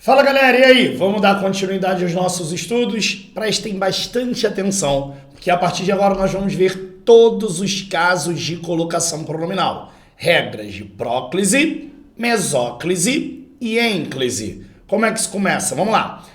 Fala galera, e aí? Vamos dar continuidade aos nossos estudos? Prestem bastante atenção, porque a partir de agora nós vamos ver todos os casos de colocação pronominal. Regras de próclise, mesóclise e ênclise. Como é que isso começa? Vamos lá.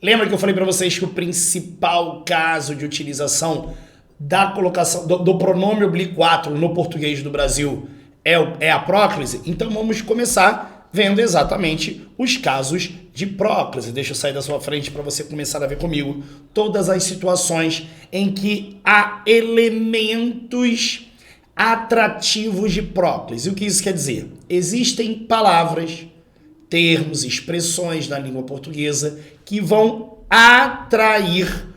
Lembra que eu falei para vocês que o principal caso de utilização da colocação do pronome oblíquo átero no português do Brasil é a próclise? Então vamos começar vendo exatamente os casos de próclise. Deixa eu sair da sua frente para você começar a ver comigo todas as situações em que há elementos atrativos de próclise. O que isso quer dizer? Existem palavras, termos, expressões na língua portuguesa que vão atrair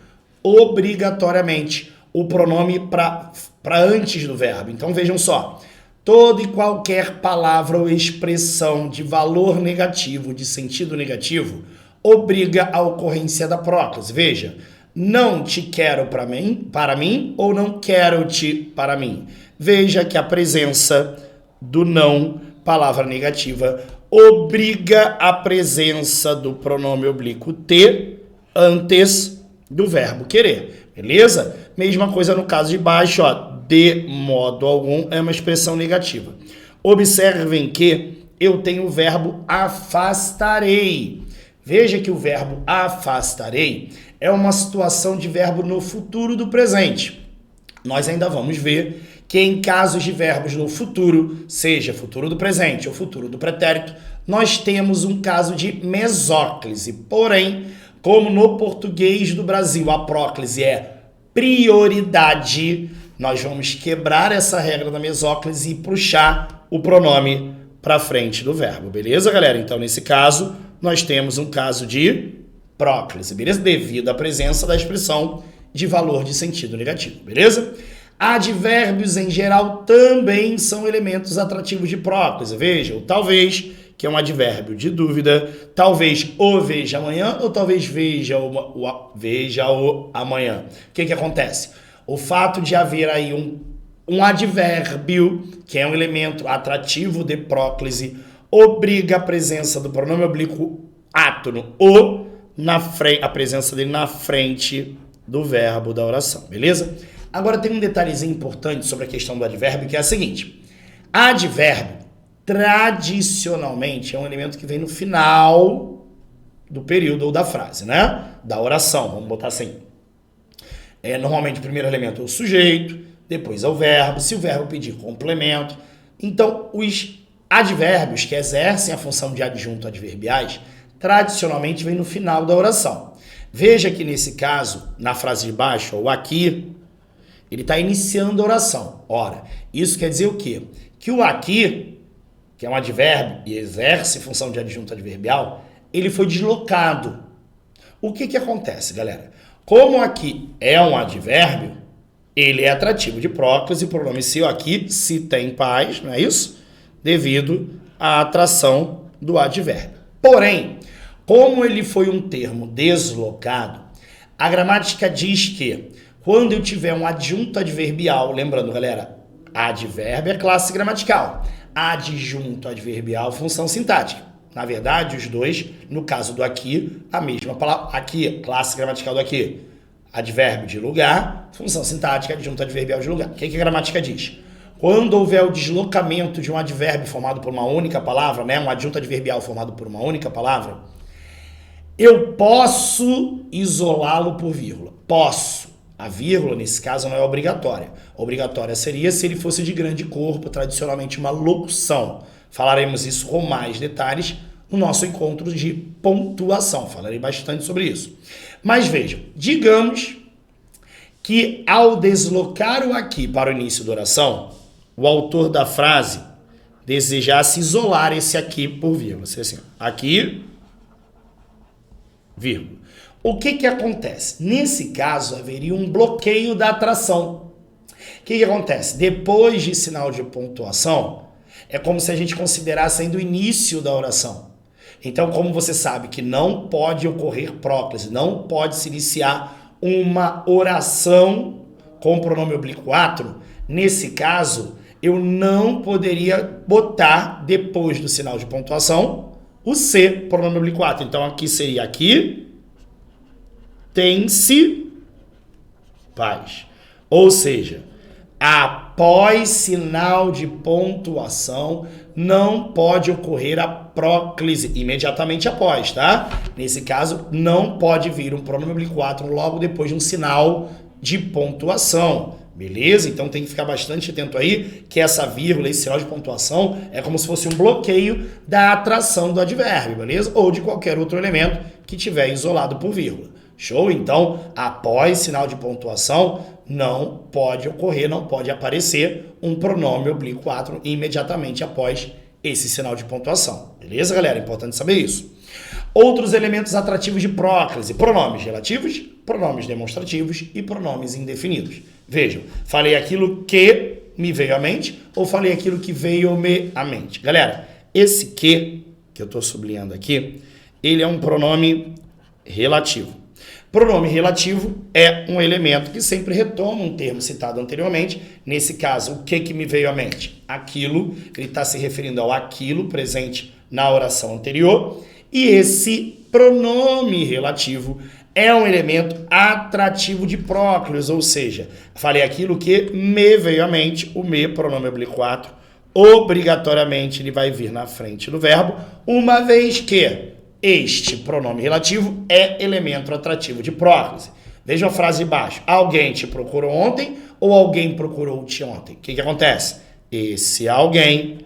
obrigatoriamente o pronome para antes do verbo. Então vejam só. Toda e qualquer palavra ou expressão de valor negativo, de sentido negativo, obriga a ocorrência da próclise. Veja, não te quero para mim ou não quero-te para mim. Veja que a presença do não, palavra negativa, obriga a presença do pronome oblíquo te antes do verbo querer. Beleza? Mesma coisa no caso de baixo, ó. De modo algum é uma expressão negativa. Observem que eu tenho o verbo afastarei. Veja que o verbo afastarei é uma situação de verbo no futuro do presente. Nós ainda vamos ver que em casos de verbos no futuro, seja futuro do presente ou futuro do pretérito, nós temos um caso de mesóclise. Porém, como no português do Brasil a próclise é prioridade, nós vamos quebrar essa regra da mesóclise e puxar o pronome para frente do verbo, beleza, galera? Então, nesse caso, nós temos um caso de próclise, beleza? Devido à presença da expressão de valor de sentido negativo, beleza? Advérbios, em geral, também são elementos atrativos de próclise. Veja, o talvez, que é um advérbio de dúvida, talvez o veja amanhã ou talvez veja-o amanhã. O que acontece? O fato de haver aí um advérbio, que é um elemento atrativo de próclise, obriga a presença do pronome oblíquo átono, o, a presença dele na frente do verbo da oração, beleza? Agora tem um detalhezinho importante sobre a questão do advérbio, que é a seguinte. Advérbio, tradicionalmente, é um elemento que vem no final do período ou da frase, né? Da oração, vamos botar assim. Normalmente o primeiro elemento é o sujeito, depois é o verbo, se o verbo pedir complemento. Então, os advérbios que exercem a função de adjunto adverbiais, tradicionalmente vêm no final da oração. Veja que nesse caso, na frase de baixo, o aqui, ele está iniciando a oração. Ora, isso quer dizer o quê? Que o aqui, que é um advérbio e exerce função de adjunto adverbial, ele foi deslocado. O que acontece, galera? Como aqui é um advérbio, ele é atrativo de próclise, o pronome se aqui, se tem paz, não é isso? Devido à atração do advérbio. Porém, como ele foi um termo deslocado, a gramática diz que quando eu tiver um adjunto adverbial, lembrando, galera, advérbio é classe gramatical, adjunto adverbial, função sintática. Na verdade, os dois, no caso do aqui, a mesma palavra. Aqui, classe gramatical do aqui. Advérbio de lugar, função sintática, adjunto adverbial de lugar. O que a gramática diz? Quando houver o deslocamento de um advérbio formado por uma única palavra, né, um adjunto adverbial formado por uma única palavra, eu posso isolá-lo por vírgula. Posso. A vírgula, nesse caso, não é obrigatória. Obrigatória seria se ele fosse de grande corpo, tradicionalmente uma locução. Falaremos isso com mais detalhes no nosso encontro de pontuação. Falarei bastante sobre isso. Mas vejam, digamos que ao deslocar o aqui para o início da oração, o autor da frase desejasse isolar esse aqui por vírgula. Seria assim, aqui, vírgula. O que acontece? Nesse caso, haveria um bloqueio da atração. O que acontece? Depois de sinal de pontuação, é como se a gente considerasse ainda o início da oração. Então, como você sabe que não pode ocorrer próclise, não pode se iniciar uma oração com o pronome oblíquo átero, nesse caso, eu não poderia botar, depois do sinal de pontuação, o C, pronome oblíquo 4. Então, aqui seria aqui, tem-se paz. Ou seja, após sinal de pontuação, não pode ocorrer a próclise imediatamente após, tá? Nesse caso, não pode vir um pronome oblíquo 4 logo depois de um sinal de pontuação, beleza? Então tem que ficar bastante atento aí, que essa vírgula, esse sinal de pontuação, é como se fosse um bloqueio da atração do advérbio, beleza? Ou de qualquer outro elemento que tiver isolado por vírgula. Show? Então, após sinal de pontuação, não pode ocorrer, não pode aparecer um pronome oblíquo 4 imediatamente após esse sinal de pontuação. Beleza, galera? Importante saber isso. Outros elementos atrativos de próclise: pronomes relativos, pronomes demonstrativos e pronomes indefinidos. Vejam, falei aquilo que me veio à mente ou falei aquilo que veio-me à mente? Galera, esse que eu estou sublinhando aqui, ele é um pronome relativo. Pronome relativo é um elemento que sempre retoma um termo citado anteriormente. Nesse caso, o que me veio à mente? Aquilo, ele está se referindo ao aquilo presente na oração anterior. E esse pronome relativo é um elemento atrativo de próclise, ou seja, falei aquilo que me veio à mente, o me, pronome oblíquo 4, obrigatoriamente ele vai vir na frente do verbo, uma vez que este pronome relativo é elemento atrativo de próclise. Veja a frase de baixo. Alguém te procurou ontem ou alguém procurou-te ontem? O que acontece? Esse alguém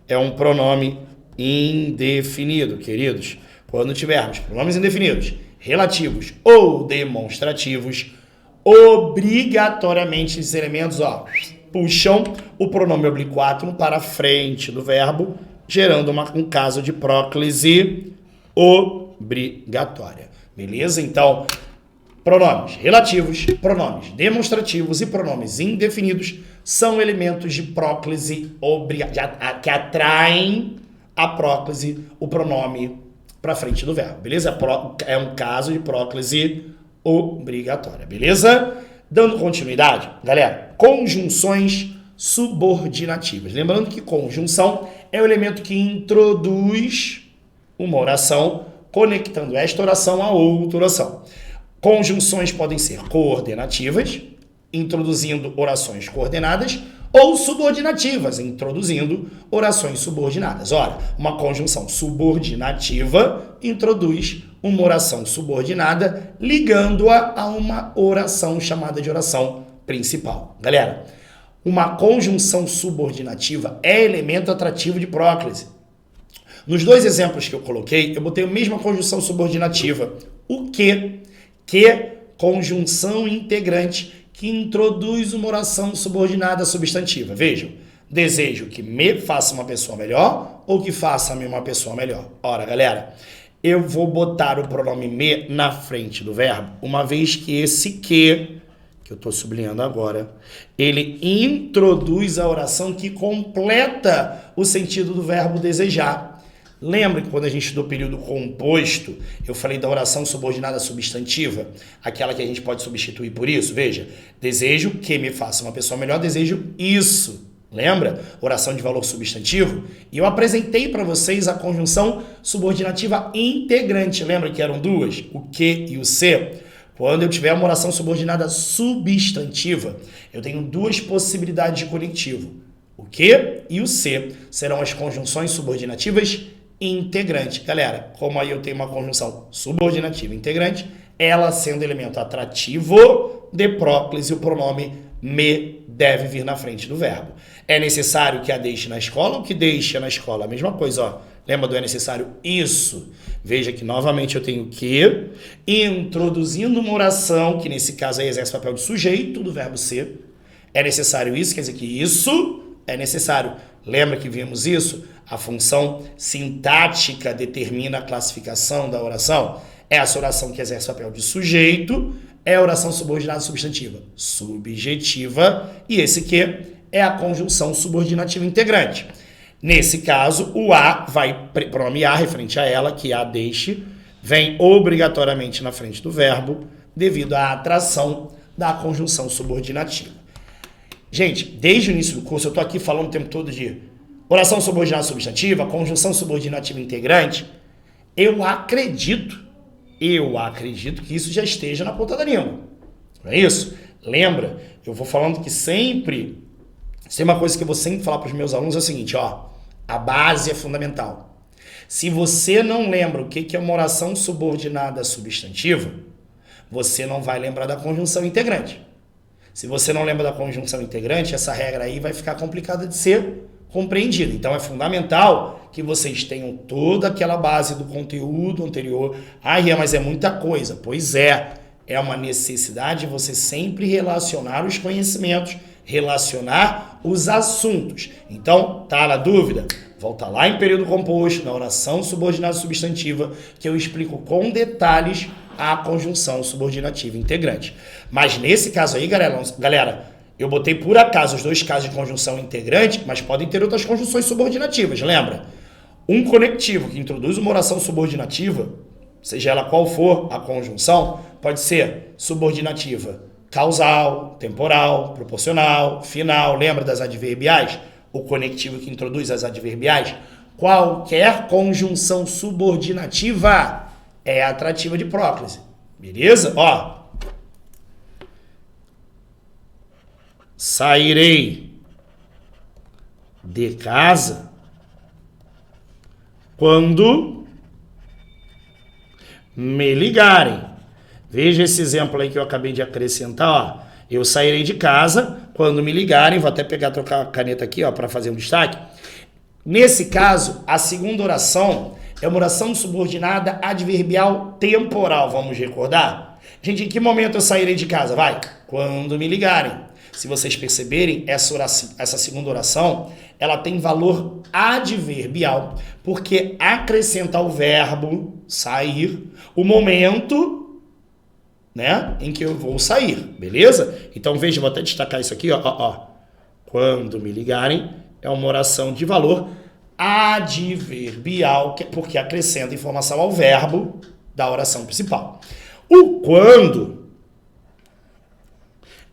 é um pronome indefinido, queridos. Quando tivermos pronomes indefinidos, relativos ou demonstrativos, obrigatoriamente esses elementos puxam o pronome oblíquo 4 para frente do verbo, gerando um caso de próclise obrigatória. Beleza? Então, pronomes relativos, pronomes demonstrativos e pronomes indefinidos são elementos de próclise que atraem a próclise, o pronome para frente do verbo. Beleza? É um caso de próclise obrigatória. Beleza? Dando continuidade, galera, conjunções subordinativas. Lembrando que conjunção é o elemento que introduz uma oração, conectando esta oração a outra oração. Conjunções podem ser coordenativas, introduzindo orações coordenadas, ou subordinativas, introduzindo orações subordinadas. Ora, uma conjunção subordinativa introduz uma oração subordinada, ligando-a a uma oração chamada de oração principal. Galera, uma conjunção subordinativa é elemento atrativo de próclise. Nos dois exemplos que eu coloquei, eu botei a mesma conjunção subordinativa. O que? Que conjunção integrante que introduz uma oração subordinada substantiva. Vejam, desejo que me faça uma pessoa melhor ou que faça-me uma pessoa melhor. Ora, galera, eu vou botar o pronome me na frente do verbo, uma vez que esse que eu estou sublinhando agora, ele introduz a oração que completa o sentido do verbo desejar. Lembra que quando a gente estudou o período composto, eu falei da oração subordinada substantiva, aquela que a gente pode substituir por isso? Veja, desejo que me faça uma pessoa melhor, desejo isso. Lembra? Oração de valor substantivo. E eu apresentei para vocês a conjunção subordinativa integrante. Lembra que eram duas? O que e o se. Quando eu tiver uma oração subordinada substantiva, eu tenho duas possibilidades de conectivo. O que e o se serão as conjunções subordinativas integrante. Galera, como aí eu tenho uma conjunção subordinativa integrante, ela sendo elemento atrativo de próclise, o pronome me deve vir na frente do verbo. É necessário que a deixe na escola ou que deixe na escola? A mesma coisa, ó. Lembra do é necessário isso? Veja que novamente eu tenho que, introduzindo uma oração, que nesse caso aí exerce o papel de sujeito do verbo ser. É necessário isso, quer dizer que isso é necessário. Lembra que vimos isso? A função sintática determina a classificação da oração. Essa oração que exerce o papel de sujeito é a oração subordinada substantiva subjetiva, e esse que é a conjunção subordinativa integrante. Nesse caso, o a vai, pronome a referente a ela, que a deixe, vem obrigatoriamente na frente do verbo, devido à atração da conjunção subordinativa. Gente, desde o início do curso, eu estou aqui falando o tempo todo de oração subordinada substantiva, conjunção subordinativa integrante. Eu acredito que isso já esteja na ponta da língua. Não é isso? Lembra, eu vou falando que sempre, isso é uma coisa que eu vou sempre falar para os meus alunos, é o seguinte, ó, a base é fundamental. Se você não lembra o que é uma oração subordinada substantiva, você não vai lembrar da conjunção integrante. Se você não lembra da conjunção integrante, essa regra aí vai ficar complicada de ser compreendida. Então é fundamental que vocês tenham toda aquela base do conteúdo anterior. Ah, Rian, mas é muita coisa. Pois é uma necessidade você sempre relacionar os conhecimentos, relacionar os assuntos. Então, tá na dúvida? Volta lá em período composto, na oração subordinada substantiva, que eu explico com detalhes a conjunção subordinativa integrante. Mas nesse caso aí, galera, eu botei por acaso os dois casos de conjunção integrante, mas podem ter outras conjunções subordinativas, lembra? Um conectivo que introduz uma oração subordinativa, seja ela qual for a conjunção, pode ser subordinativa causal, temporal, proporcional, final, lembra das adverbiais? O conectivo que introduz as adverbiais. Qualquer conjunção subordinativa é atrativa de próclise. Beleza? Ó. Sairei de casa quando me ligarem. Veja esse exemplo aí que eu acabei de acrescentar, ó. Eu sairei de casa quando me ligarem. Vou até trocar a caneta aqui, ó, para fazer um destaque. Nesse caso, a segunda oração é uma oração subordinada adverbial temporal, vamos recordar? Gente, em que momento eu sairei de casa? Vai, quando me ligarem. Se vocês perceberem, essa segunda oração, ela tem valor adverbial, porque acrescenta ao verbo sair o momento, né, em que eu vou sair, beleza? Então veja, vou até destacar isso aqui, ó. Quando me ligarem, é uma oração de valor adverbial, porque acrescenta informação ao verbo da oração principal. O quando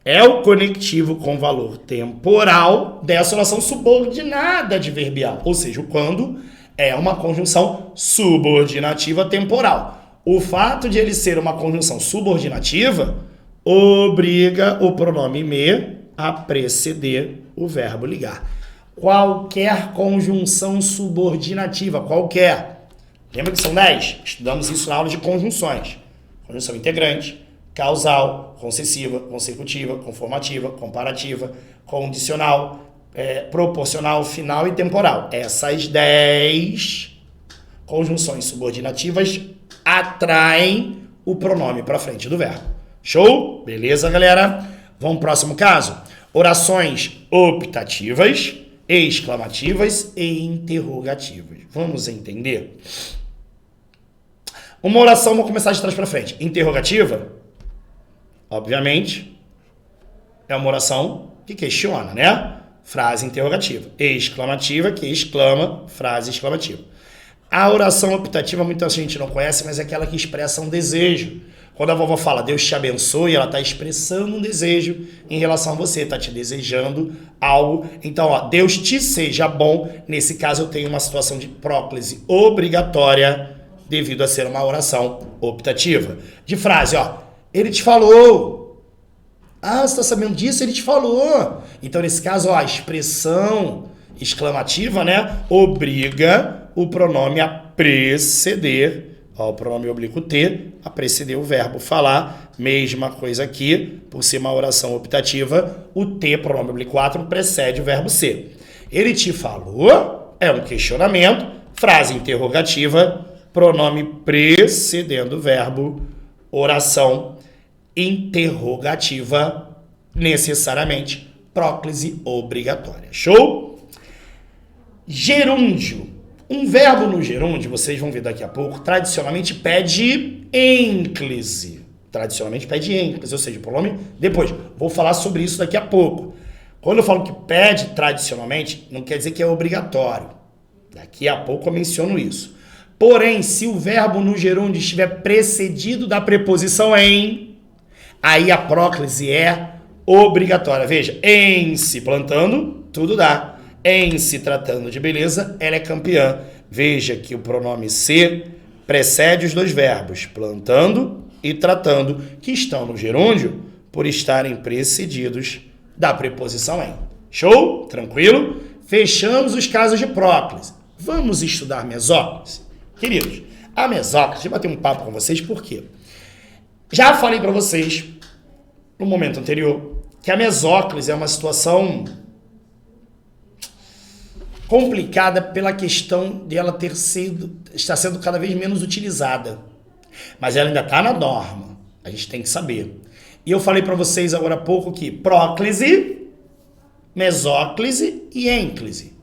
é o conectivo com valor temporal dessa oração subordinada adverbial, ou seja, o quando é uma conjunção subordinativa temporal. O fato de ele ser uma conjunção subordinativa obriga o pronome me a preceder o verbo ligar. Qualquer conjunção subordinativa, qualquer. Lembra que são 10? Estudamos isso na aula de conjunções. Conjunção integrante, causal, concessiva, consecutiva, conformativa, comparativa, condicional, proporcional, final e temporal. Essas 10 conjunções subordinativas atraem o pronome para frente do verbo. Show? Beleza, galera? Vamos pro próximo caso. Orações optativas, exclamativas e interrogativas. Vamos entender? Uma oração, vou começar de trás para frente. Interrogativa, obviamente, é uma oração que questiona, né? Frase interrogativa. Exclamativa, que exclama, frase exclamativa. A oração optativa muita gente não conhece, mas é aquela que expressa um desejo. Quando a vovó fala Deus te abençoe, ela está expressando um desejo em relação a você, está te desejando algo. Então, ó, Deus te seja bom. Nesse caso, eu tenho uma situação de próclise obrigatória devido a ser uma oração optativa. De frase, ó, ele te falou. Ah, você está sabendo disso? Ele te falou. Então, nesse caso, ó, a expressão exclamativa, né, obriga o pronome a preceder, ó, o pronome oblíquo T, a preceder o verbo falar. Mesma coisa aqui, por ser uma oração optativa, o T, pronome oblíquo átrio, precede o verbo ser. Ele te falou, é um questionamento, frase interrogativa, pronome precedendo o verbo, oração interrogativa, necessariamente, próclise obrigatória. Show? Gerúndio. Um verbo no gerúndio, vocês vão ver daqui a pouco, tradicionalmente pede ênclise. Tradicionalmente pede ênclise, ou seja, o pronome depois. Vou falar sobre isso daqui a pouco. Quando eu falo que pede tradicionalmente, não quer dizer que é obrigatório. Daqui a pouco eu menciono isso. Porém, se o verbo no gerúndio estiver precedido da preposição em, aí a próclise é obrigatória. Veja, em se plantando, tudo dá. Em se tratando de beleza, ela é campeã. Veja que o pronome se precede os dois verbos, plantando e tratando, que estão no gerúndio por estarem precedidos da preposição em. Show? Tranquilo? Fechamos os casos de próclise. Vamos estudar mesóclise? Queridos, a mesóclise, deixa eu bater um papo com vocês, por quê? Já falei para vocês, no momento anterior, que a mesóclise é uma situação complicada pela questão de ela estar sendo cada vez menos utilizada. Mas ela ainda está na norma, a gente tem que saber. E eu falei para vocês agora há pouco que próclise, mesóclise e ênclise.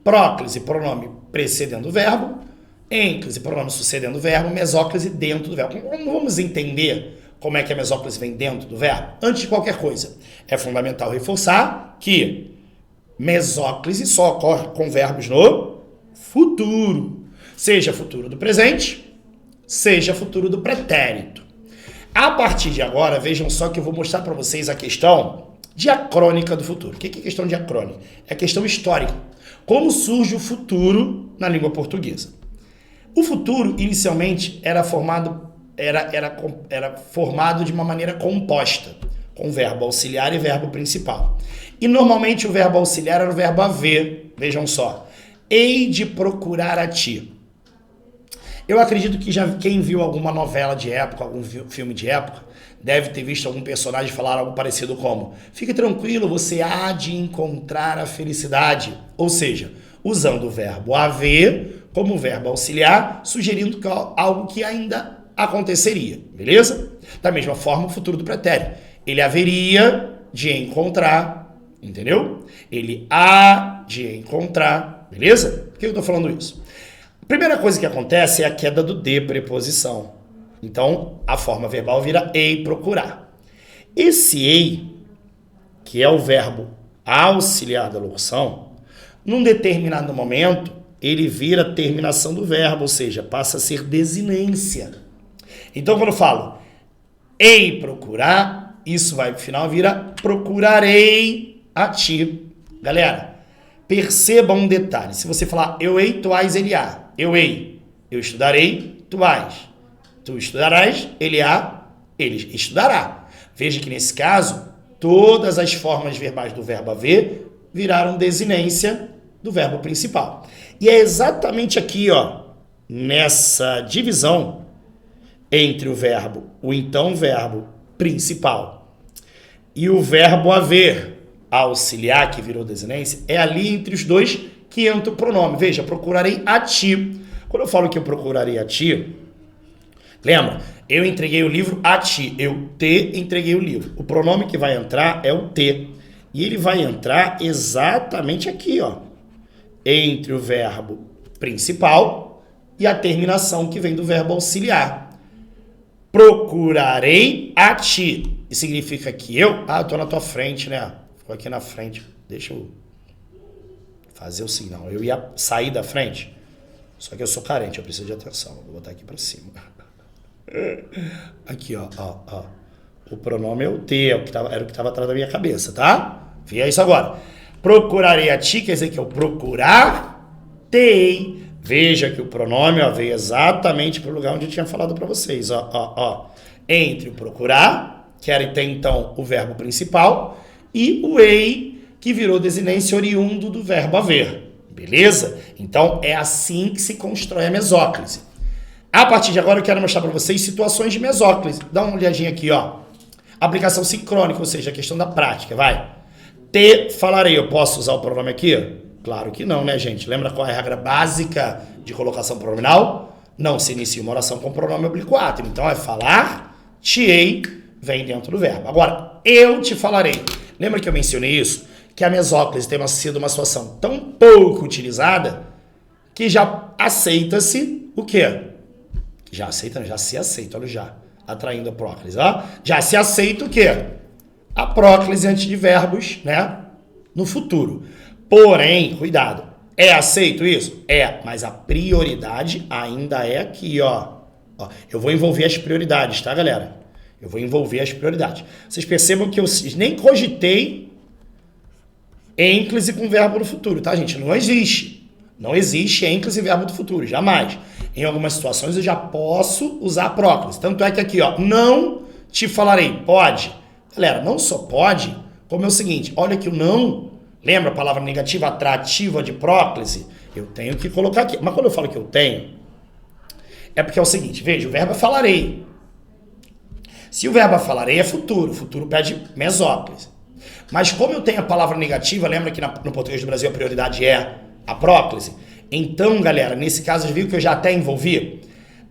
Próclise, pronome precedendo o verbo, ênclise, pronome sucedendo o verbo, mesóclise dentro do verbo. Vamos entender como é que a mesóclise vem dentro do verbo? Antes de qualquer coisa, é fundamental reforçar que mesóclise só ocorre com verbos no futuro. Seja futuro do presente, seja futuro do pretérito. A partir de agora, vejam só que eu vou mostrar para vocês a questão diacrônica do futuro. O que é questão diacrônica? É questão histórica. Como surge o futuro na língua portuguesa? O futuro, inicialmente, era formado de uma maneira composta, com verbo auxiliar e verbo principal. E normalmente o verbo auxiliar era o verbo haver. Vejam só. Hei de procurar a ti. Eu acredito que quem viu alguma novela de época, algum filme de época, deve ter visto algum personagem falar algo parecido como: fique tranquilo, você há de encontrar a felicidade. Ou seja, usando o verbo haver como verbo auxiliar, sugerindo algo que ainda aconteceria, beleza? Da mesma forma, o futuro do pretérito. Ele haveria de encontrar, entendeu? Ele há de encontrar, beleza? Por que eu estou falando isso? A primeira coisa que acontece é a queda do de preposição. Então, a forma verbal vira ei procurar. Esse ei, que é o verbo auxiliar da locução, num determinado momento, ele vira terminação do verbo, ou seja, passa a ser desinência. Então, quando eu falo ei procurar, isso vai pro final, vira procurarei a ti. Galera, perceba um detalhe. Se você falar eu hei, tu hás, ele há. Eu hei, eu estudarei, tu hás. Tu estudarás, ele há, ele estudará. Veja que nesse caso, todas as formas verbais do verbo haver viraram desinência do verbo principal. E é exatamente aqui, ó, nessa divisão entre o então verbo principal e o verbo haver auxiliar, que virou desinência, é ali entre os dois que entra o pronome. Veja, procurarei a ti. Quando eu falo que eu procurarei a ti, lembra, eu entreguei o livro a ti, eu te entreguei o livro. O pronome que vai entrar é o te. E ele vai entrar exatamente aqui, ó, entre o verbo principal e a terminação que vem do verbo auxiliar. Procurarei a ti. E significa que eu tô na tua frente, né? Ficou aqui na frente. Deixa eu fazer o sinal. Eu ia sair da frente, só que eu sou carente, eu preciso de atenção. Vou botar aqui pra cima. Aqui, ó. O pronome é o te, era o que estava atrás da minha cabeça, tá? Vê isso agora. Procurarei a ti, quer dizer que eu procurar-te-ei. Veja que o pronome veio exatamente para o lugar onde eu tinha falado para vocês. Entre o procurar, que era até então o verbo principal, e o ei, que virou desinência oriundo do verbo haver. Beleza? Então, é assim que se constrói a mesóclise. A partir de agora, eu quero mostrar para vocês situações de mesóclise. Dá uma olhadinha aqui, ó. Aplicação sincrônica, ou seja, a questão da prática, vai. Te falarei, eu posso usar o pronome aqui? Claro que não, né, gente? Lembra qual é a regra básica de colocação pronominal? Não se inicia uma oração com pronome oblíquo. Então, é falar, te-ei, vem dentro do verbo. Agora, eu te falarei. Lembra que eu mencionei isso? Que a mesóclise tem sido uma situação tão pouco utilizada que já aceita-se o quê? Já se aceita, olha já, atraindo a próclise, ó. Já se aceita o quê? A próclise antes de verbos, né? No futuro. Porém, cuidado, é aceito isso? É, mas a prioridade ainda é aqui, ó. Eu vou envolver as prioridades, tá, galera? Eu vou envolver as prioridades. Vocês percebam que eu nem cogitei ênclise com verbo no futuro, tá, gente? Não existe. Não existe ênclise e verbo do futuro, jamais. Em algumas situações eu já posso usar a próclise. Tanto é que aqui, ó, não te falarei, pode. Galera, não só pode, como é o seguinte, olha que o não, lembra a palavra negativa atrativa de próclise? Eu tenho que colocar aqui. Mas quando eu falo que eu tenho, é porque é o seguinte, veja, o verbo é falarei. Se o verbo é falarei é futuro, futuro pede mesóclise. Mas como eu tenho a palavra negativa, lembra que no português do Brasil a prioridade é a próclise? Então, galera, nesse caso, viu que eu já até envolvi?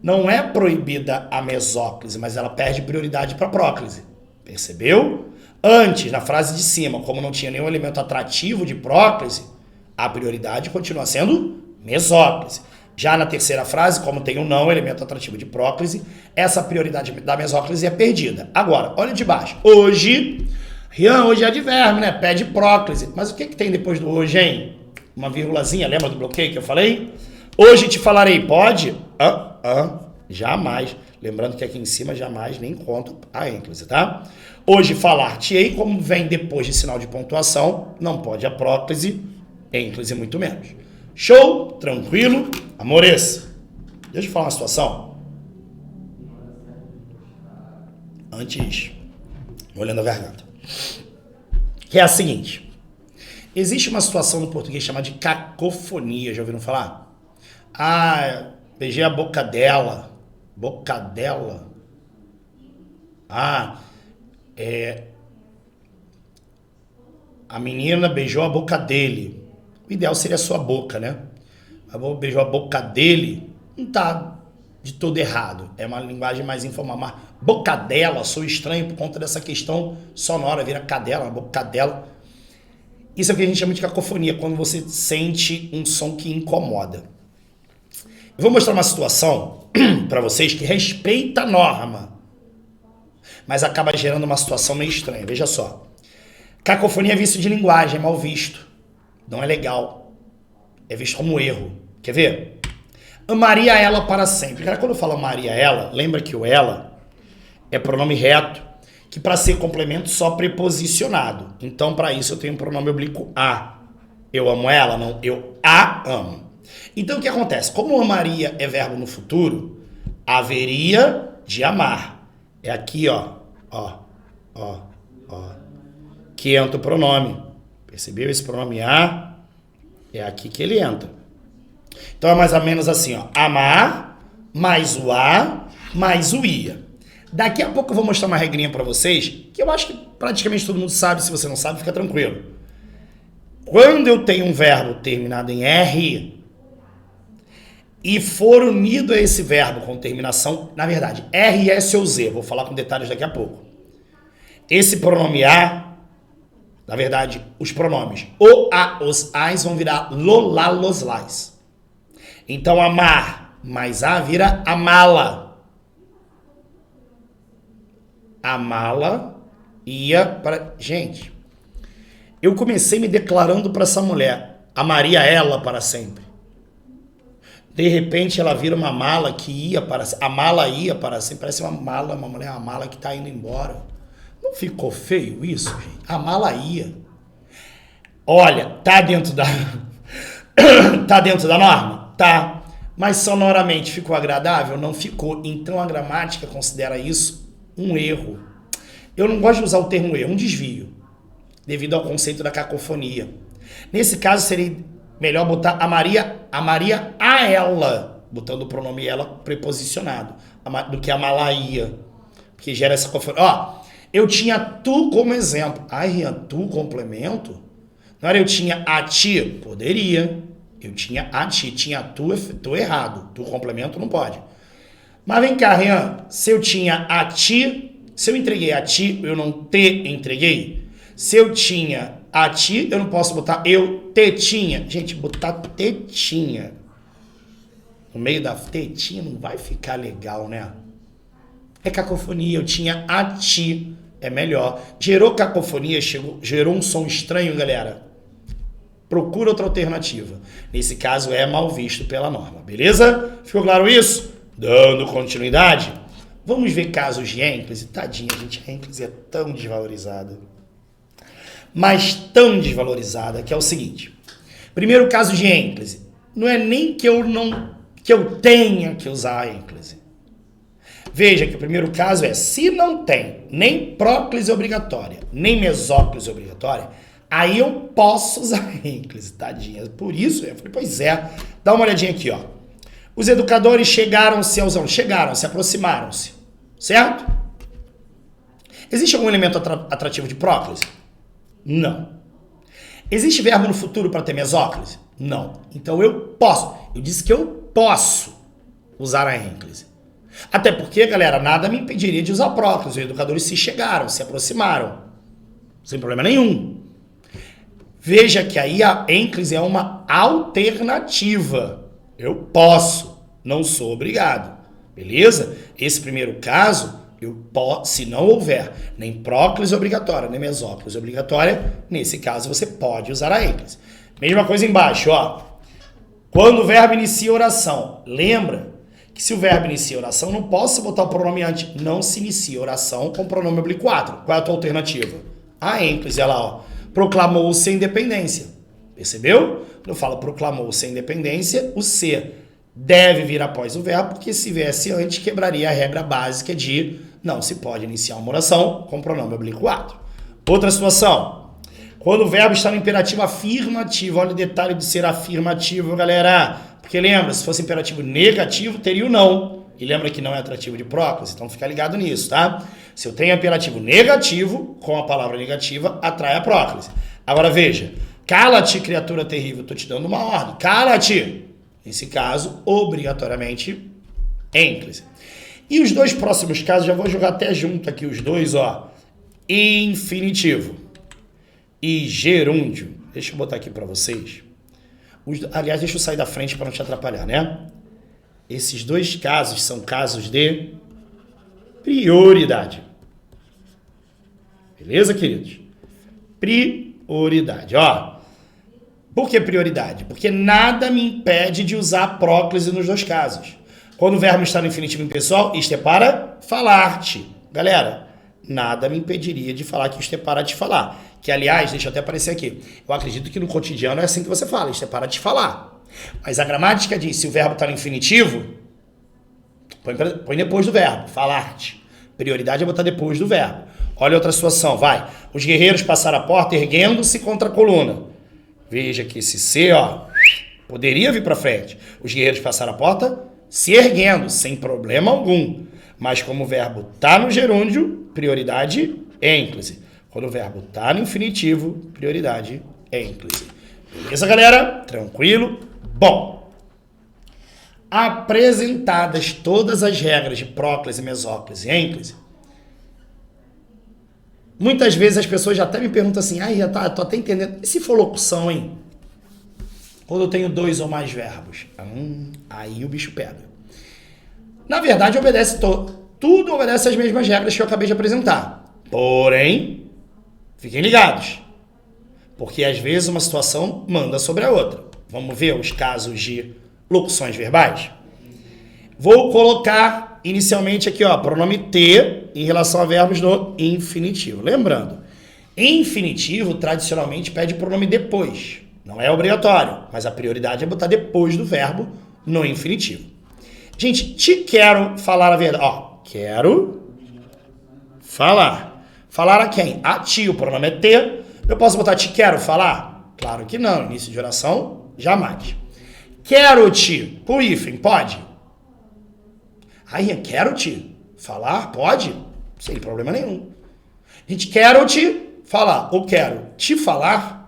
Não é proibida a mesóclise, mas ela perde prioridade para a próclise. Percebeu? Antes, na frase de cima, como não tinha nenhum elemento atrativo de próclise, a prioridade continua sendo mesóclise. Já na terceira frase, como tem um não elemento atrativo de próclise, essa prioridade da mesóclise é perdida. Agora, olha de baixo. Hoje, Rian, hoje é advérbio, né? Pede próclise. Mas o que tem depois do hoje, hein? Uma vírgulazinha, lembra do bloqueio que eu falei? Hoje te falarei, pode? Jamais. Lembrando que aqui em cima jamais nem conta a ênclise, tá? Hoje falar-te-ei, como vem depois de sinal de pontuação, não pode a próclise, ênclise muito menos. Show? Tranquilo? Amores, deixa eu falar uma situação. Antes, olhando a garganta. Que é a seguinte. Existe uma situação no português chamada de cacofonia, já ouviram falar? Ah, beijei a boca dela. Boca dela? Ah, a menina beijou a boca dele. O ideal seria a sua boca, né? Mas beijou a boca dele, não tá de todo errado. É uma linguagem mais informal. Mas boca dela, sou estranho por conta dessa questão sonora, vira cadela, boca dela. Isso é o que a gente chama de cacofonia, quando você sente um som que incomoda. Eu vou mostrar uma situação para vocês que respeita a norma, mas acaba gerando uma situação meio estranha. Veja só. Cacofonia é vício de linguagem, é mal visto. Não é legal. É visto como erro. Quer ver? Amaria ela para sempre. Cara, quando eu falo amaria ela, lembra que o ela é pronome reto, que para ser complemento só preposicionado. Então, para isso, eu tenho um pronome oblíquo a. Eu amo ela? Não, eu a amo. Então, o que acontece? Como amaria é verbo no futuro, haveria de amar. É aqui, ó, que entra o pronome. Percebeu? Esse pronome a é aqui que ele entra. Então, é mais ou menos assim, ó. Amar, mais o a, mais o ia. Daqui a pouco eu vou mostrar uma regrinha para vocês, que eu acho que praticamente todo mundo sabe. Se você não sabe, fica tranquilo. Quando eu tenho um verbo terminado em R e for unido a esse verbo com terminação, na verdade, R, S ou Z, vou falar com detalhes daqui a pouco. Esse pronome a, na verdade, os pronomes o, a, os, ais vão virar lo, lá, los, lais. Então, amar mais a vira amá-la. Amá-la ia para... Gente, eu comecei me declarando para essa mulher, amaria ela para sempre. De repente ela vira uma mala que ia para... A mala ia para sempre, parece uma mala, uma mulher, uma mala que está indo embora. Não ficou feio isso, gente? A mala ia. Olha, tá dentro da... tá dentro da norma? Tá. Mas sonoramente ficou agradável? Não ficou. Então a gramática considera isso um erro. Eu não gosto de usar o termo erro, um desvio, devido ao conceito da cacofonia. Nesse caso, seria melhor botar amaria a ela, botando o pronome ela preposicionado, do que amalaia, porque gera essa cacofonia. Ó, eu tinha tu como exemplo. Ai, Rian, tu complemento? Não era eu tinha a ti? Poderia. Eu tinha a ti, tinha tu, tô errado. Tu complemento não pode. Mas vem cá, Rian, se eu tinha a ti, se eu entreguei a ti, eu não te entreguei? Se eu tinha a ti, eu não posso botar eu te tinha. Gente, botar te tinha no meio da tetinha não vai ficar legal, né? É cacofonia, eu tinha a ti, é melhor. Gerou cacofonia, gerou um som estranho, galera. Procura outra alternativa. Nesse caso, é mal visto pela norma, beleza? Ficou claro isso? Dando continuidade, vamos ver casos de ênclise. Tadinha, gente, a ênclise é tão desvalorizada. Mas tão desvalorizada que é o seguinte. Primeiro caso de ênclise. não é nem que eu tenha que usar a ênclise. Veja que o primeiro caso é, se não tem nem próclise obrigatória, nem mesóclise obrigatória, aí eu posso usar a ênclise, tadinha. Por isso, eu falei, pois é, dá uma olhadinha aqui, ó. Os educadores chegaram-se, aproximaram-se, certo? Existe algum elemento atrativo de próclise? Não. Existe verbo no futuro para ter mesóclise? Não. Então eu posso. Eu disse que eu posso usar a ênclise. Até porque, galera, nada me impediria de usar próclise. Os educadores se chegaram, se aproximaram. Sem problema nenhum. Veja que aí a ênclise é uma alternativa. Eu posso, não sou obrigado. Beleza? Esse primeiro caso, eu posso, se não houver nem próclise obrigatória, nem mesóclise obrigatória, nesse caso você pode usar a ênclise. Mesma coisa embaixo, ó. Quando o verbo inicia a oração, lembra que se o verbo inicia a oração, não posso botar o pronome antes. Não se inicia a oração com o pronome oblíquo. Qual é a tua alternativa? A ênclise, olha lá, ó. Proclamou-se a independência. Percebeu? Quando eu falo proclamou-se a independência, o se deve vir após o verbo, porque se viesse antes, quebraria a regra básica de não se pode iniciar uma oração com pronome oblíquo. Outra situação. Quando o verbo está no imperativo afirmativo, olha o detalhe de ser afirmativo, galera. Porque lembra, se fosse imperativo negativo, teria o não. E lembra que não é atrativo de próclise, então fica ligado nisso, tá? Se eu tenho imperativo negativo, com a palavra negativa, atrai a próclise. Agora veja, cala-te, criatura terrível, estou te dando uma ordem, cala-te. Nesse caso, obrigatoriamente, ênclise. E os dois próximos casos, já vou jogar até junto aqui os dois, ó. Infinitivo e gerúndio. Deixa eu botar aqui para vocês. Aliás, deixa eu sair da frente para não te atrapalhar, né? Esses dois casos são casos de prioridade. Beleza, queridos? Prioridade, ó. Por que prioridade? Porque nada me impede de usar a próclise nos dois casos. Quando o verbo está no infinitivo impessoal, isto é para falar-te. Galera, nada me impediria de falar que isto é para te falar. Que, aliás, deixa eu até aparecer aqui. Eu acredito que no cotidiano é assim que você fala, isto é para te falar. Mas a gramática diz, se o verbo está no infinitivo, põe depois do verbo, falar-te. Prioridade é botar depois do verbo. Olha outra situação, vai. Os guerreiros passaram a porta erguendo-se contra a coluna. Veja que esse se, ó, poderia vir para frente. Os guerreiros passaram a porta se erguendo, sem problema algum. Mas como o verbo está no gerúndio, prioridade ênclise. Quando o verbo está no infinitivo, prioridade ênclise. Beleza, galera? Tranquilo? Bom, apresentadas todas as regras de próclise, mesóclise e ênclise, muitas vezes as pessoas já até me perguntam assim, já tá, tô até entendendo, e se for locução, hein? Quando eu tenho dois ou mais verbos, aí o bicho pega. Na verdade, tudo obedece às mesmas regras que eu acabei de apresentar. Porém, fiquem ligados, porque às vezes uma situação manda sobre a outra. Vamos ver os casos de locuções verbais? Vou colocar inicialmente aqui, ó, pronome T em relação a verbos no infinitivo. Lembrando, infinitivo tradicionalmente pede pronome depois. Não é obrigatório, mas a prioridade é botar depois do verbo no infinitivo. Gente, te quero falar a verdade. Ó, quero falar. Falar a quem? A ti, o pronome é T. Eu posso botar te quero falar? Claro que não. Início de oração, jamais. Quero-te, com hífen, pode? Quero-te falar? Pode? Sem problema nenhum. Gente, quero-te falar ou quero te falar,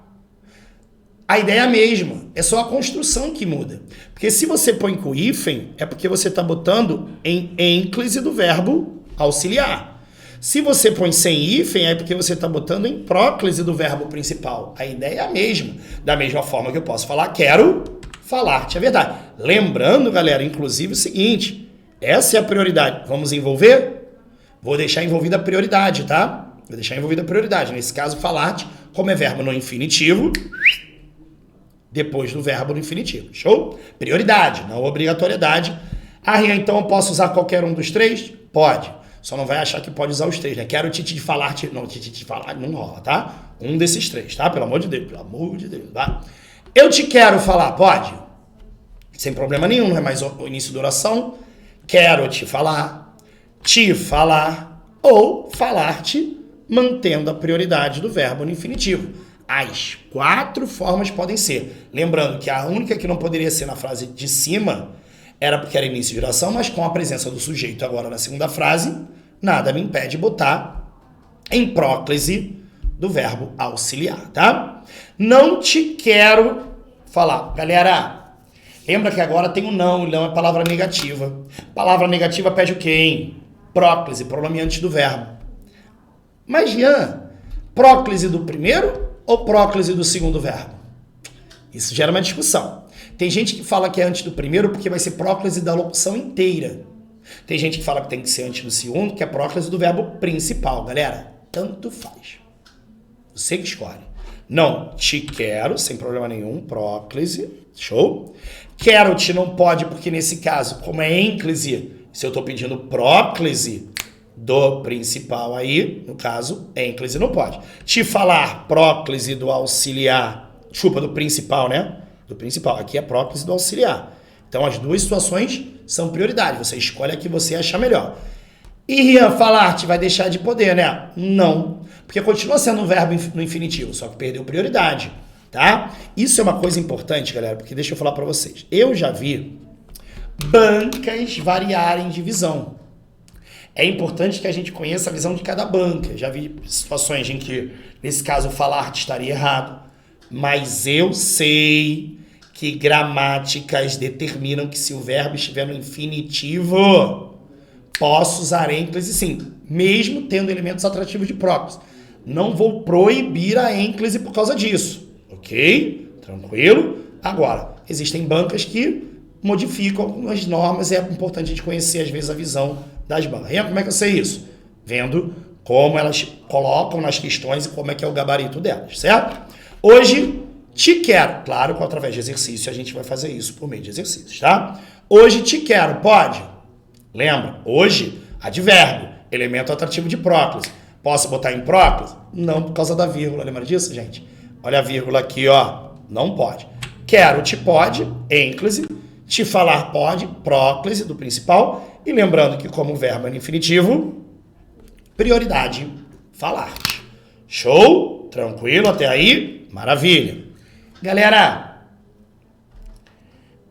a ideia é a mesma. É só a construção que muda. Porque se você põe com hífen, é porque você está botando em ênclise do verbo auxiliar. Se você põe sem hífen, é porque você está botando em próclise do verbo principal. A ideia é a mesma. Da mesma forma que eu posso falar, quero falar-te a verdade. Lembrando, galera, inclusive o seguinte, essa é a prioridade. Vamos envolver? Vou deixar envolvida a prioridade, tá? Vou deixar envolvida a prioridade. Nesse caso, falar-te, como é verbo no infinitivo, depois do verbo no infinitivo. Show? Prioridade, não obrigatoriedade. Então eu posso usar qualquer um dos três? Pode. Só não vai achar que pode usar os três, né? Quero te falar, não, te falar, não rola, tá? Um desses três, tá? Pelo amor de Deus, tá? Eu te quero falar, pode? sem problema nenhum, não é mais o início da oração. Quero te falar ou falar-te, mantendo a prioridade do verbo no infinitivo. As 4 formas podem ser. Lembrando que a única que não poderia ser na frase de cima era porque era início de oração, mas com a presença do sujeito agora na segunda frase, nada me impede de botar em próclise do verbo auxiliar, tá? Não te quero falar. Galera, lembra que agora tem o não é palavra negativa. Palavra negativa pede o quê, hein? Próclise, pronome antes do verbo. Mas, Jean, próclise do primeiro ou próclise do segundo verbo? Isso gera uma discussão. Tem gente que fala que é antes do primeiro porque vai ser próclise da locução inteira. Tem gente que fala que tem que ser antes do segundo, que é próclise do verbo principal. Galera, tanto faz. Você que escolhe. Não te quero, sem problema nenhum, próclise, show. Quero-te não pode, porque nesse caso, como é ênclise, se eu estou pedindo próclise do principal aí, no caso, ênclise não pode. Te falar, próclise do auxiliar, desculpa, do principal, né? Do principal, aqui é próclise do auxiliar. Então as duas situações são prioridade, você escolhe a que você achar melhor. E falar-te vai deixar de poder, né? Não, porque continua sendo um verbo no infinitivo, só que perdeu prioridade, tá? Isso é uma coisa importante, galera, porque deixa eu falar pra vocês. Eu já vi bancas variarem de visão. É importante que a gente conheça a visão de cada banca. Já vi situações em que, nesse caso, falar-te estaria errado, mas eu sei que gramáticas determinam que se o verbo estiver no infinitivo, posso usar ênclise sim, mesmo tendo elementos atrativos de próclise. Não vou proibir a ênclise por causa disso, ok? Tranquilo? Agora, existem bancas que modificam algumas normas e é importante a gente conhecer, às vezes, a visão das bancas. E como é que eu sei isso? Vendo como elas colocam nas questões e como é que é o gabarito delas, certo? Hoje, te quero. Claro que através de exercício a gente vai fazer isso por meio de exercícios, tá? Hoje te quero, pode? Lembra? Hoje, advérbio, elemento atrativo de próclise. Posso botar em próclise? Não, por causa da vírgula. Lembra disso, gente? Olha a vírgula aqui, ó. Não pode. Quero, te pode, ênclise. Te falar pode, próclise do principal. E lembrando que como verbo é no infinitivo, prioridade, falar-te. Show? Tranquilo até aí? Maravilha. Galera,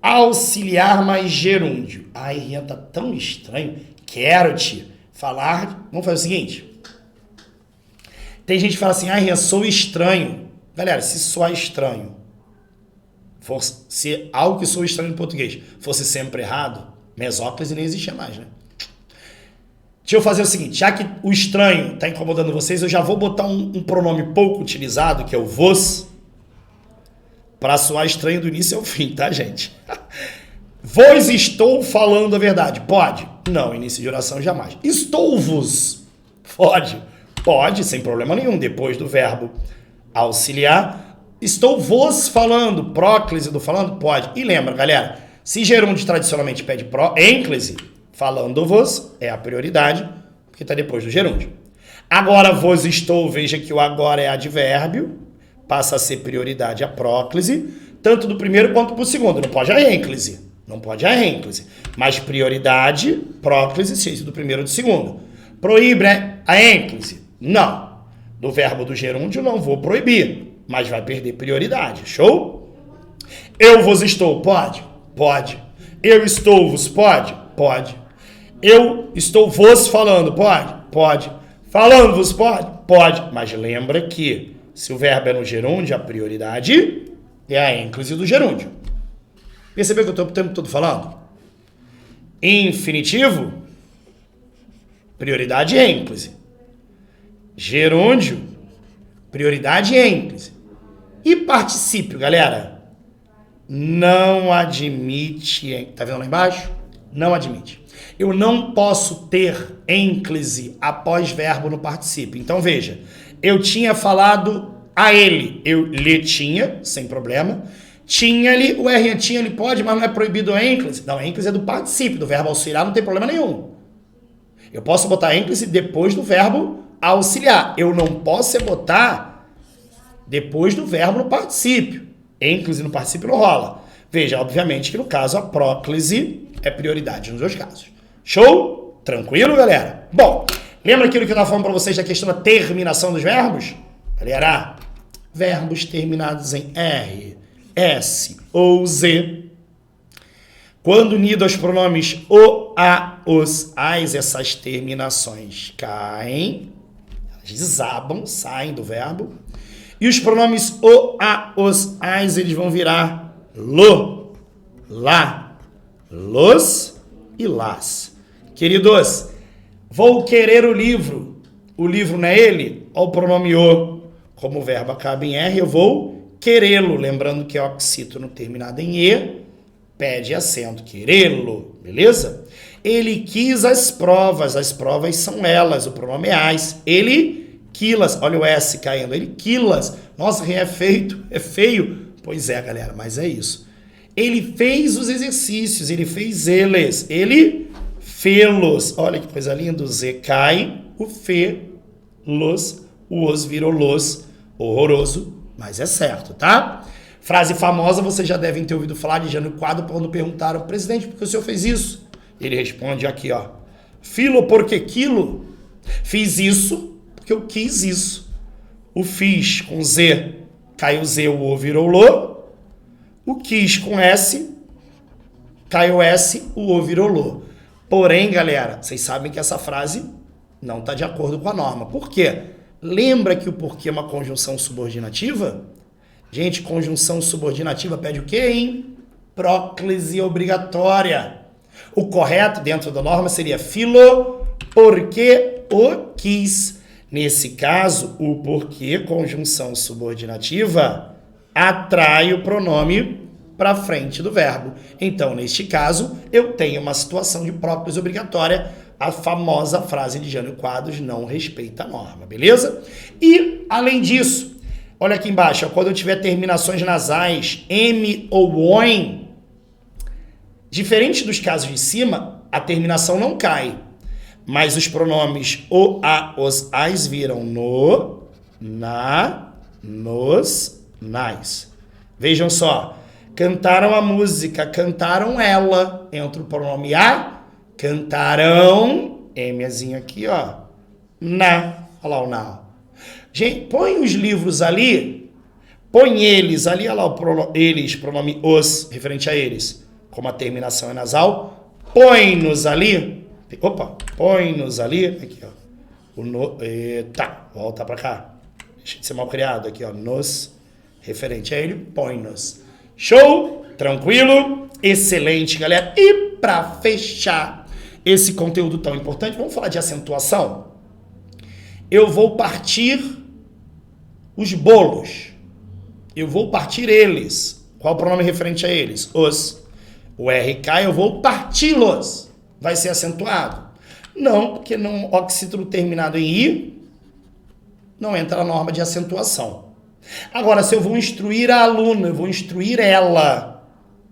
auxiliar mais gerúndio. Ai, Rian, tá tão estranho. Quero te falar. Vamos fazer o seguinte. Tem gente que fala assim, ai, Rian, sou estranho. Galera, se soar estranho, se algo que sou estranho em português fosse sempre errado, mesóclise nem existia mais, né? Deixa eu fazer o seguinte, já que o estranho está incomodando vocês, eu já vou botar um pronome pouco utilizado, que é o vos, para soar estranho do início ao fim, tá, gente? Vos estou falando a verdade. Pode? Não, início de oração jamais. Estou-vos. Pode? Pode, sem problema nenhum, depois do verbo auxiliar. Estou vos falando, próclise do falando? Pode. E lembra, galera, se gerúndio tradicionalmente pede ênclise, falando-vos é a prioridade, porque está depois do gerúndio. Agora, vos estou, veja que o agora é advérbio, passa a ser prioridade a próclise, tanto do primeiro quanto do segundo. Não pode a ênclise. Não pode a ênclise. Mas prioridade, próclise, seja do primeiro ou do segundo. Proíbe a ênclise? Não. Do verbo do gerúndio não vou proibir, mas vai perder prioridade. Show? Eu vos estou, pode? Pode. Eu estou vos, pode? Pode. Eu estou vos falando, pode? Pode. Falando-vos, pode? Pode. Mas lembra que se o verbo é no gerúndio, a prioridade é a ênclise do gerúndio. Percebeu que eu estou o tempo todo falando? Infinitivo, prioridade ênclise. Gerúndio, prioridade ênclise. E particípio, galera? Não admite... Tá vendo lá embaixo? Não admite. Eu não posso ter ênclise após verbo no particípio. Então, veja. Eu tinha falado a ele. Eu lhe tinha, sem problema. Tinha-lhe, o R tinha-lhe pode, mas não é proibido a ênclise. Não, a ênclise é do particípio, do verbo auxiliar, não tem problema nenhum. Eu posso botar a ênclise depois do verbo auxiliar. Eu não posso botar depois do verbo no particípio. Ênclise no particípio não rola. Veja, obviamente, que no caso a próclise é prioridade nos dois casos. Show? Tranquilo, galera? Bom, lembra aquilo que eu estava falando para vocês da questão da terminação dos verbos? Galera, verbos terminados em R, S ou Z, quando unido aos pronomes o, a, os, as, essas terminações caem, elas desabam, saem do verbo, e os pronomes o, a, os, as, eles vão virar lo, lá, los e las. Queridos, vou querer o livro não é ele? Olha o pronome o, como o verbo acaba em R, eu vou querê-lo, lembrando que é oxítono terminado em E, pede acento, querê-lo, beleza? Ele quis as provas são elas, o pronome é as, ele quilas, olha o S caindo, ele quilas, nossa, é feio, pois é, galera, mas é isso. Ele fez os exercícios, ele fez eles, ele fê-los, olha que coisa linda, o Z cai, o fê, los, o os virou los, horroroso, mas é certo, tá? Frase famosa, vocês já devem ter ouvido falar de Jânio Quadro, quando perguntaram, presidente, por que o senhor fez isso? Ele responde aqui, ó, filo porque quilo, fiz isso porque eu quis isso. O fiz com Z, caiu Z, o O virou Lo. O quis com S, caiu S, o O virou Lo. Porém, galera, vocês sabem que essa frase não está de acordo com a norma. Por quê? Lembra que o porquê é uma conjunção subordinativa? Gente, conjunção subordinativa pede o quê, hein? Próclise obrigatória. O correto dentro da norma seria filo porque o quis. Nesse caso, o porquê, conjunção subordinativa, atrai o pronome para frente do verbo. Então, neste caso, eu tenho uma situação de próclise obrigatória. A famosa frase de Jânio Quadros não respeita a norma, beleza? E, além disso, olha aqui embaixo, quando eu tiver terminações nasais, M ou OIN, diferente dos casos de cima, a terminação não cai. Mas os pronomes o, a, os, as viram no, na, nos, nas. Vejam só, cantaram a música, cantaram ela, entra o pronome a, cantarão, Mzinho aqui, ó, na, olha lá o na. Gente, põe os livros ali, põe eles ali, olha lá o eles, pronome os, referente a eles, como a terminação é nasal, põe-nos ali, põe-nos ali, aqui, ó, o no, tá, volta pra cá, deixa de ser mal criado, aqui, ó, nos, referente a ele, põe-nos. Show? Tranquilo? Excelente, galera. E pra fechar esse conteúdo tão importante, vamos falar de acentuação? Eu vou partir os bolos. Eu vou partir eles. Qual o pronome referente a eles? Os. O RK eu vou parti-los. Vai ser acentuado? Não, porque não oxítono terminado em I não entra na norma de acentuação. Agora, se eu vou instruir a aluna, eu vou instruir ela,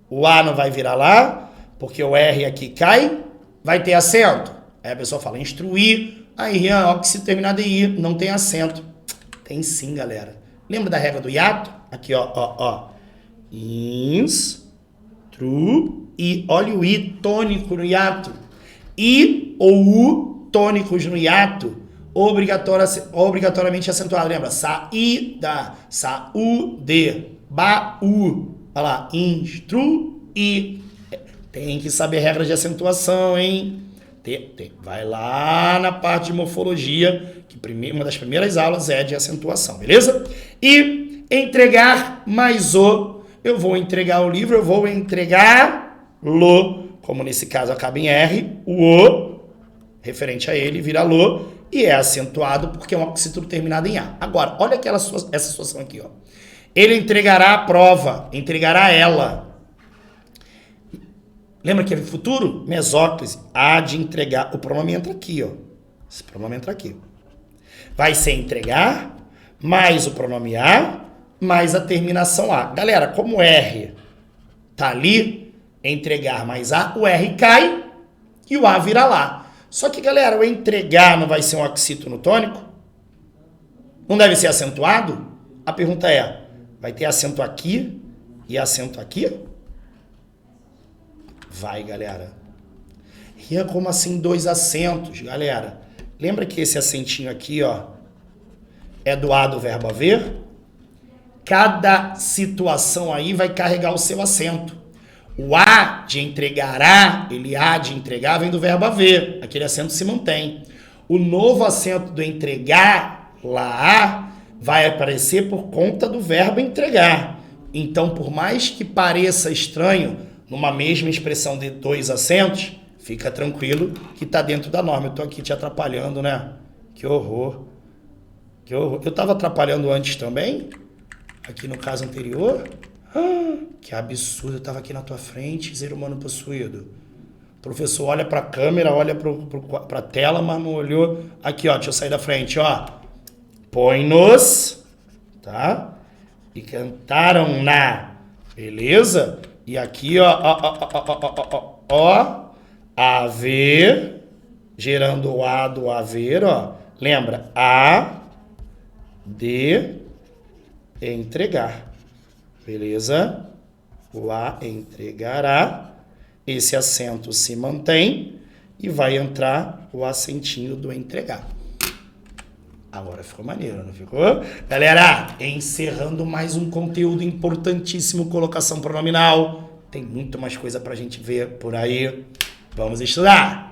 o A não vai virar lá, porque o R aqui cai, vai ter acento. Aí a pessoa fala, instruir, aí Rian, oxítono terminado em I, não tem acento. Tem sim, galera. Lembra da regra do hiato? Aqui, ó. I, olha o I tônico no hiato. I ou U tônicos no hiato, obrigatoriamente acentuado. Lembra? Saída, saúde, baú. Olha lá, instruir. Tem que saber regras de acentuação, hein? Vai lá na parte de morfologia, que uma das primeiras aulas é de acentuação, beleza? E entregar mais o. Eu vou entregar o livro, eu vou entregar-lo. Como nesse caso acaba em R, o referente a ele vira lo e é acentuado porque é um oxítono terminado em A. Agora, olha essa situação aqui, ó. Ele entregará a prova, entregará ela. Lembra que é futuro? Mesóclise, há de entregar. O pronome entra aqui, ó. Esse pronome entra aqui. Vai ser entregar, mais o pronome a, mais a terminação a. Galera, como o R tá ali, entregar mais a, o R cai e o A vira lá. Só que, galera, o entregar não vai ser um oxítono tônico? Não deve ser acentuado? A pergunta é, vai ter acento aqui e acento aqui? Vai, galera. Rian, como assim 2 acentos? Galera, lembra que esse acentinho aqui, ó, é do A do verbo haver? Cada situação aí vai carregar o seu acento. O A de entregará, ele há de entregar, vem do verbo haver. Aquele acento se mantém. O novo acento do entregar, lá, vai aparecer por conta do verbo entregar. Então, por mais que pareça estranho, numa mesma expressão de 2 acentos, fica tranquilo que tá dentro da norma. Eu tô aqui te atrapalhando, né? Que horror. Que horror. Eu tava atrapalhando antes também? Aqui no caso anterior? Que absurdo, eu tava aqui na tua frente, ser humano possuído. O professor olha pra câmera, olha pra tela, mas não olhou. Aqui, ó, deixa eu sair da frente, ó. Põe-nos, tá? E cantaram na, beleza? E aqui, ó, haver, gerando o A do haver, ó. Lembra? A, de, entregar. Beleza? O A entregará. Esse acento se mantém e vai entrar o acentinho do entregar. Agora ficou maneiro, não ficou? Galera, encerrando mais um conteúdo importantíssimo, colocação pronominal. Tem muito mais coisa pra gente ver por aí. Vamos estudar!